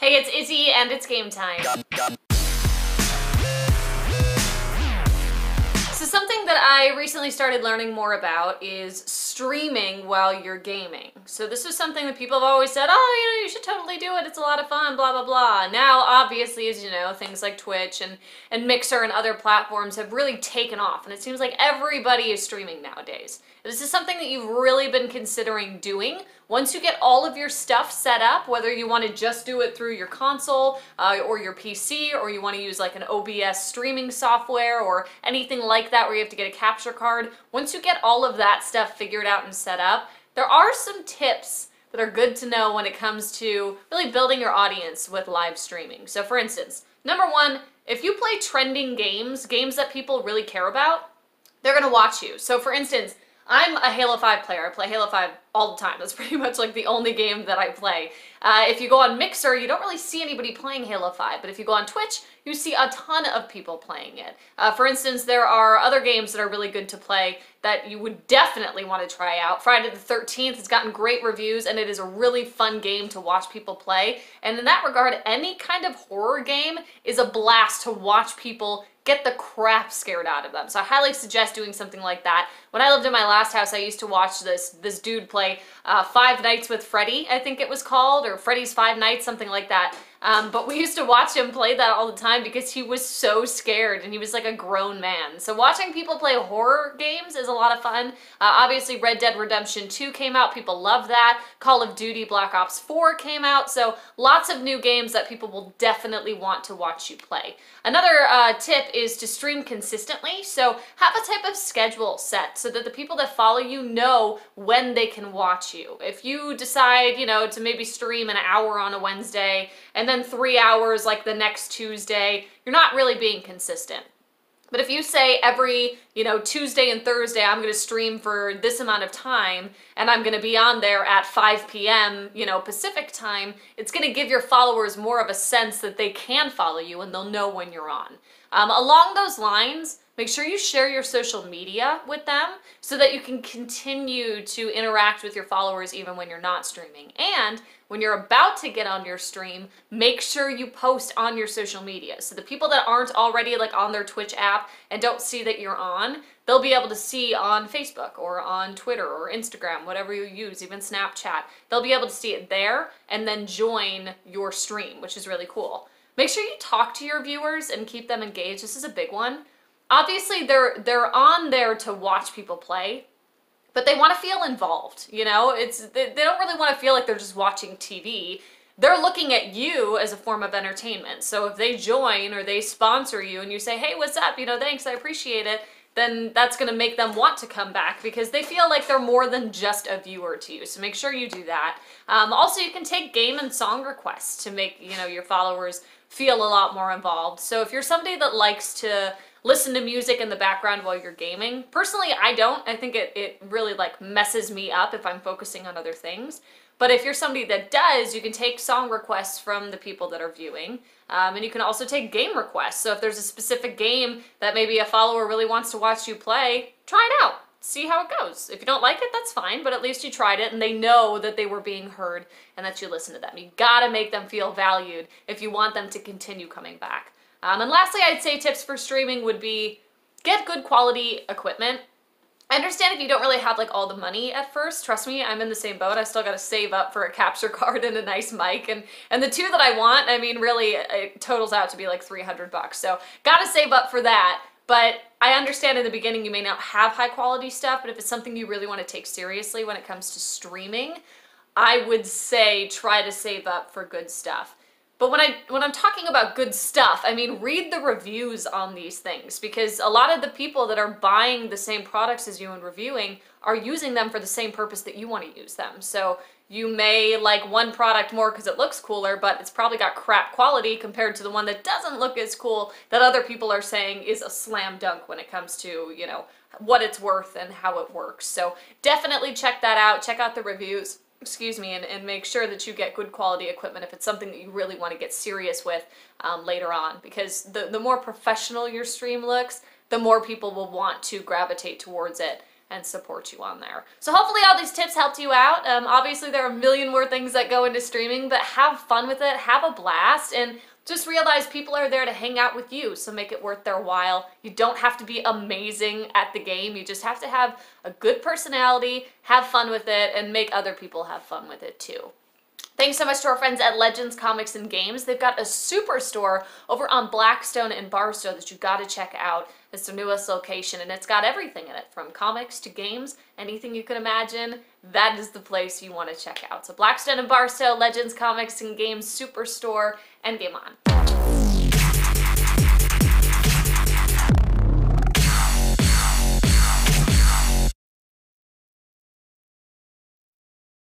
Hey, it's Izzy and it's game time. So something that I recently started learning more about is streaming while you're gaming. So this is something that people have always said, oh, you should totally do it. It's a lot of fun, blah, blah, blah. Now, obviously, as you know, things like Twitch and Mixer and other platforms have really taken off. And it seems like everybody is streaming nowadays. This is something that you've really been considering doing. Once you get all of your stuff set up, whether you want to just do it through your console or your PC, or you want to use like an OBS streaming software or anything like that where you have to get a capture card, once you get all of that stuff figured out and set up, there are some tips that are good to know when it comes to really building your audience with live streaming. So for instance, number one, if you play trending games that people really care about, they're going to watch you. So for instance, I'm a Halo 5 player. I play Halo 5 all the time. That's pretty much like the only game that I play. If you go on Mixer, you don't really see anybody playing Halo 5, but if you go on Twitch, you see a ton of people playing it. For instance, there are other games that are really good to play that you would definitely want to try out. Friday the 13th has gotten great reviews, and it is a really fun game to watch people play. And in that regard, any kind of horror game is a blast to watch people get the crap scared out of them. So I highly suggest doing something like that. When I lived in my last house, I used to watch this dude play Five Nights with Freddy, I think it was called, or Freddy's Five Nights, something like that. But we used to watch him play that all the time because he was so scared and he was like a grown man. So watching people play horror games is a lot of fun. Obviously Red Dead Redemption 2 came out, people love that. Call of Duty Black Ops 4 came out, so lots of new games that people will definitely want to watch you play. Another tip is to stream consistently, so have a type of schedule set so that the people that follow you know when they can watch you. If you decide, to maybe stream an hour on a Wednesday and then 3 hours like the next Tuesday, you're not really being consistent. But if you say every, Tuesday and Thursday, I'm going to stream for this amount of time, and I'm going to be on there at 5 p.m., Pacific time, it's going to give your followers more of a sense that they can follow you and they'll know when you're on. Along those lines, make sure you share your social media with them so that you can continue to interact with your followers even when you're not streaming. And when you're about to get on your stream, make sure you post on your social media. So the people that aren't already on their Twitch app and don't see that you're on, they'll be able to see on Facebook or on Twitter or Instagram, whatever you use, even Snapchat. They'll be able to see it there and then join your stream, which is really cool. Make sure you talk to your viewers and keep them engaged. This is a big one. Obviously, they're on there to watch people play, but they want to feel involved, they don't really want to feel like they're just watching TV. They're looking at you as a form of entertainment. So if they join or they sponsor you and you say, hey, what's up, thanks, I appreciate it, then that's going to make them want to come back because they feel like they're more than just a viewer to you. So make sure you do that. Also, you can take game and song requests to make, your followers feel a lot more involved. So if you're somebody that likes to listen to music in the background while you're gaming, personally, I don't. I think it really messes me up if I'm focusing on other things. But if you're somebody that does, you can take song requests from the people that are viewing. And you can also take game requests. So if there's a specific game that maybe a follower really wants to watch you play, try it out. See how it goes. If you don't like it, that's fine, but at least you tried it and they know that they were being heard and that you listened to them. You gotta make them feel valued if you want them to continue coming back. And lastly, I'd say tips for streaming would be get good quality equipment. I understand if you don't really have all the money at first. Trust me, I'm in the same boat. I still got to save up for a capture card and a nice mic. And the two that I want, really it totals out to be $300. So got to save up for that. But I understand in the beginning you may not have high quality stuff, but if it's something you really want to take seriously when it comes to streaming, I would say try to save up for good stuff. But when I'm talking about good stuff, read the reviews on these things, because a lot of the people that are buying the same products as you and reviewing are using them for the same purpose that you want to use them. So you may like one product more because it looks cooler, but it's probably got crap quality compared to the one that doesn't look as cool that other people are saying is a slam dunk when it comes to, what it's worth and how it works. So definitely check that out. Check out the reviews. And make sure that you get good quality equipment if it's something that you really want to get serious with later on, because the more professional your stream looks, the more people will want to gravitate towards it. and support you on there. So hopefully all these tips helped you out. Obviously there are a million more things that go into streaming, but have fun with it, have a blast, and just realize people are there to hang out with you, so make it worth their while. You don't have to be amazing at the game. You just have to have a good personality, have fun with it, and make other people have fun with it too. Thanks so much to our friends at Legends Comics and Games. They've got a superstore over on Blackstone and Barstow that you've got to check out. It's their newest location, and it's got everything in it, from comics to games, anything you can imagine. That is the place you want to check out. So Blackstone and Barstow, Legends Comics and Games Superstore, and game on.